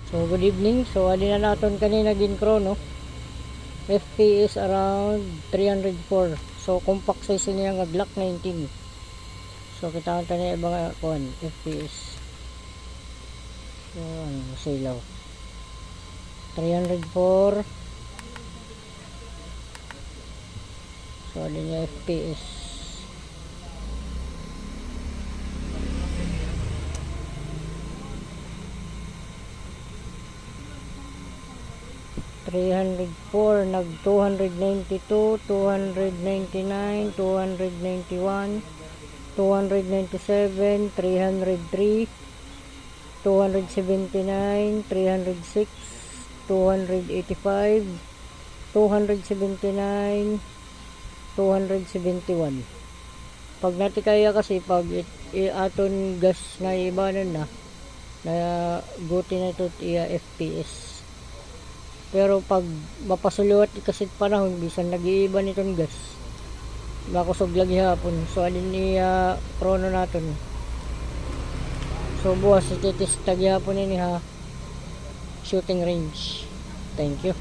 So good evening. So adi na naton kanina din chrono. FPS around 304. So compact size niya nga Glock 19. So kita ta ni ibang kuan FPS. So ano silaw. 304. So adi niya FPS. 304 nag 292, 299, 291, 297, 303, 279, 306, 285, 279, 271. Pag nati kaya kasi pag aton gas na ibanan na guti na ito iya FPS. Pero pag mapasuluat kasi panahon bisan nag-iiba nitong gas makusog lagi hapon. So alin niya chrono naton. So buwas ititest tagi hapon ini ha shooting range. Thank you.